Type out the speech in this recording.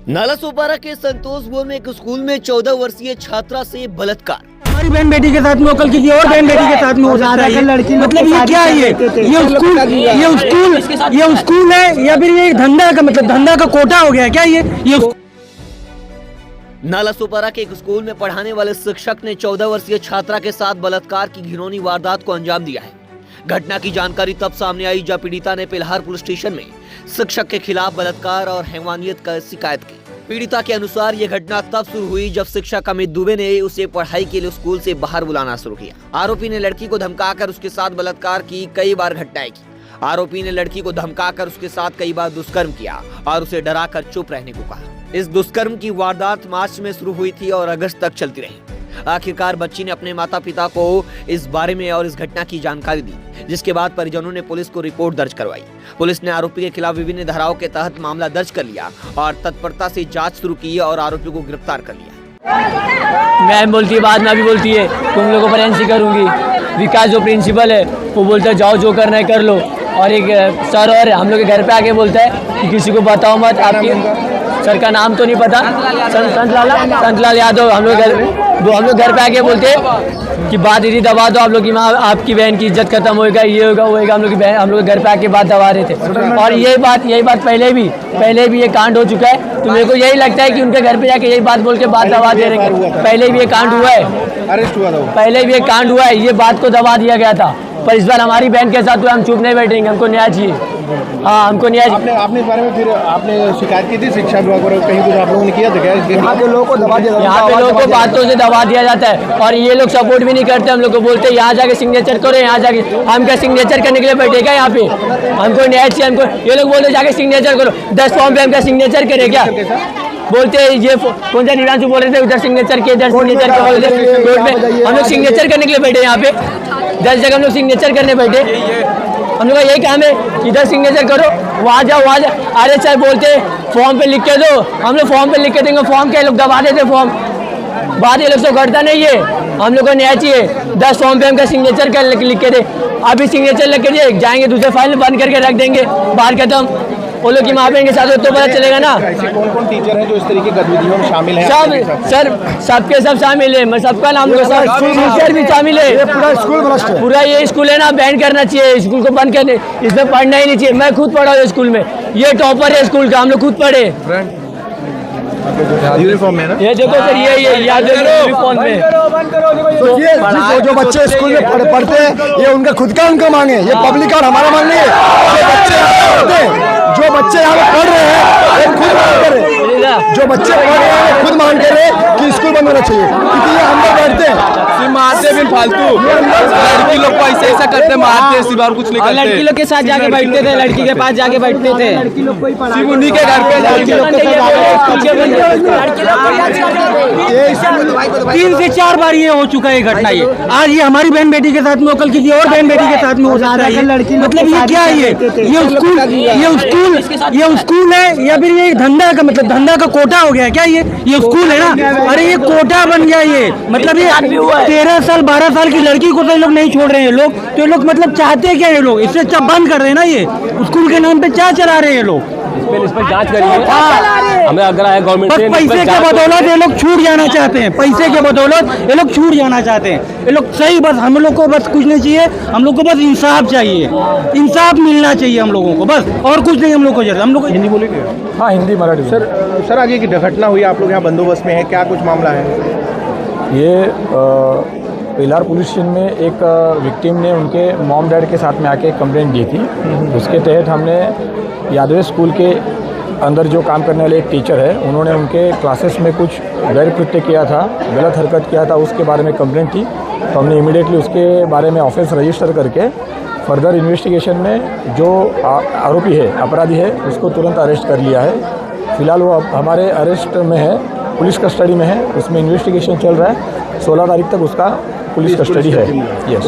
नालासोपारा के संतोषपुर में एक स्कूल में 14 वर्षीय छात्रा से बलात्कार। हमारी बहन बेटी के साथ में कल किसी और बहन बेटी के साथ में हो सकता है। लड़की मतलब ये क्या है? ये स्कूल है या फिर ये धंधा का मतलब धंधा का कोटा हो गया है क्या? ये नालासोपारा के एक स्कूल में पढ़ाने वाले शिक्षक ने 14 वर्षीय छात्रा के साथ बलात्कार की घिनौनी वारदात को अंजाम दिया है। घटना की जानकारी तब सामने आई जब पीड़िता ने पिलहार पुलिस स्टेशन में शिक्षक के खिलाफ बलात्कार और हैवानियत का शिकायत की। पीड़िता के अनुसार ये घटना तब शुरू हुई जब शिक्षक अमित दुबे ने उसे पढ़ाई के लिए स्कूल से बाहर बुलाना शुरू किया। आरोपी ने लड़की को धमकाकर उसके साथ बलात्कार की कई बार घटनाएं की। आरोपी ने लड़की को धमकाकर उसके साथ कई बार दुष्कर्म किया और उसे डराकर चुप रहने को कहा। इस दुष्कर्म की वारदात मार्च में शुरू हुई थी और अगस्त तक चलती रही। आखिरकार बच्ची ने अपने माता पिता को इस बारे में और इस घटना की जानकारी दी, जिसके बाद परिजनों ने पुलिस को रिपोर्ट दर्ज करवाई। पुलिस ने आरोपी के खिलाफ विभिन्न धाराओं के तहत मामला दर्ज कर लिया और तत्परता से जांच शुरू की और आरोपी को गिरफ्तार कर लिया। मैम बोलती है, बाद में भी बोलती है तुम लोगों को फोरेंसिक ही करूंगी। विकास जो प्रिंसिपल है वो बोलता है जाओ जो करना है कर लो। और एक सर और हम लोग के घर पे आके बोलता है कि किसी को बताओ मत। आपकी सर का नाम तो नहीं पता, संतलाल यादव। हम लोग घर पे आके बोलते हैं कि बात इतनी दबा दो, आप लोग की माँ आपकी बहन की इज्जत खत्म होएगा, ये होगा वो होगा। हम लोग घर पे आके बात दबा रहे थे और यही बात पहले भी ये कांड हो चुका है। तो मेरे को यही लगता है कि उनके घर पे जाके यही बात बोल के बात दबा दे रहे हैं। पहले भी ये कांड हुआ है, अरेस्ट हुआ था। पहले भी ये कांड हुआ है, ये बात को दबा दिया गया था। पर इस बार हमारी बहन के साथ तो हम चुप नहीं बैठेंगे, हमको न्याय चाहिए। हाँ, हमको न्याय। आपने इस बारे में फिर आपने शिकायत की थी शिक्षा विभाग पर, कहीं कुछ आप लोगों ने किया था क्या? यहाँ पे लोगों को दबा दिया, यहाँ पे लोगों को बातों से दबा दिया जाता है और ये लोग सपोर्ट भी नहीं करते। हम लोग को बोलते हैं यहाँ जाके सिग्नेचर करो, यहाँ जाके। हम क्या सिग्नेचर करने के लिए बैठेगा यहाँ पे? हमको न्याय चाहिए। हमको ये लोग बोलते जाके सिग्नेचर करो, 10 फॉर्म पे हम क्या सिग्नेचर करें क्या? बोलते हैं ये कौन सा निरांशु बोल रहे थे उधर सिग्नेचर के, इधर सिग्नेचर के बोलते कोर्ट में। हम लोग सिग्नेचर करने के लिए बैठे यहाँ पे 10 जगह हम लोग सिग्नेचर करने बैठे। हम लोग का यही काम है, इधर सिग्नेचर करो, वहाँ जाओ। अरे सर बोलते फॉर्म पे लिख के दो, हम लोग फॉर्म पे लिख के देंगे। फॉर्म के लोग दबा देते फॉर्म, बात ये लोग से करता नहीं है। हम लोग को न्याय चाहिए। 10 फॉर्म पे हमका सिग्नेचर कर लिख के दे, अभी सिग्नेचर लिख के दे जाएंगे, दूसरे फाइल बंद करके रख देंगे, बाहर खत्म। वो लोग की माँ बहन के साथ तो पता चलेगा ना। ऐसे कौन टीचर हैं जो इस तरीके गतिविधियों में शामिल हैं? सब सर, सबके सब शामिल है। मैं सबका नाम टीचर भी शामिल है। पूरा स्कूल भ्रष्ट है। पूरा ये स्कूल है ना, बैन करना चाहिए स्कूल को, बंद करने। इसमें पढ़ना ही नहीं चाहिए। मैं खुद पढ़ा हूँ स्कूल में, ये टॉपर है स्कूल का, हम लोग खुद पढ़े। यूनिफॉर्म में ना, ये देखो सर, ये यूनिफॉर्म में तो ये जो बच्चे स्कूल में पढ़ते हैं ये उनका खुद का उनका मांगे, ये पब्लिक और हमारा मांग नहीं है। जो बच्चे यहाँ पे पढ़ रहे हैं वो खुद मांग कर रहे हैं, जो बच्चे पढ़ रहे हैं वो खुद मांग कर रहे हैं कि स्कूल बंद होना चाहिए, क्योंकि ये हम लोग बैठते हैं मारते भी फालतू। लड़की लोग को ऐसा करते मारते, सिर्फ और कुछ नहीं करते। लड़की लोग के साथ जाके बैठते थे, लड़की के पास जाके बैठते थे, सिर्फ उन्हीं के घर पे। 3 से 4 बार ये हो चुका है घटना। ये आज ये हमारी बहन बेटी के साथ में, कल किसी और बहन बेटी के साथ में हो सकता है। मतलब ये क्या है? ये स्कूल है या फिर ये धंधा का मतलब धंधा का कोटा हो गया है क्या? ये स्कूल है ना। अरे ये कोटा बन गया ये, मतलब ये 13 साल 12 साल की लड़की को तो ये लोग नहीं छोड़ रहे हैं लोग। तो ये लोग मतलब चाहते क्या ये लोग? इससे अच्छा बंद कर रहे हैं ना। ये स्कूल के नाम पे क्या चला रहे हैं ये लोग? इस पर जांच करिए। हमें अगर है गवर्नमेंट से पैसे के बदौलत ये लोग छूट जाना चाहते हैं, पैसे के बदौलत ये लोग छूट जाना चाहते हैं। ये लोग सही, बस हम लोग को बस कुछ नहीं चाहिए, हम लोग को बस इंसाफ चाहिए, इंसाफ मिलना चाहिए हम लोगों को, बस और कुछ नहीं हम लोग को जरूरत। हम लोग हिंदी बोलेंगे? हाँ, हिंदी मराठी। सर आज ये घटना हुई, आप लोग यहाँ बंदोबस्त में है, क्या कुछ मामला है? ये पिलहार पुलिस स्टेशन में एक विक्टिम ने उनके मॉम डैड के साथ में आके कंप्लेंट दी थी। उसके तहत हमने यादव स्कूल के अंदर जो काम करने वाले एक टीचर है, उन्होंने उनके क्लासेस में कुछ गैर कृत्य किया था, गलत हरकत किया था, उसके बारे में कंप्लेंट थी। तो हमने इमीडिएटली उसके बारे में ऑफेंस रजिस्टर करके फर्दर इन्वेस्टिगेशन में जो आरोपी है, अपराधी है, उसको तुरंत अरेस्ट कर लिया है। फिलहाल वो हमारे अरेस्ट में है, पुलिस कस्टडी में है, उसमें इन्वेस्टिगेशन चल रहा है। 16 तारीख तक उसका पुलिस कस्टडी है। यस।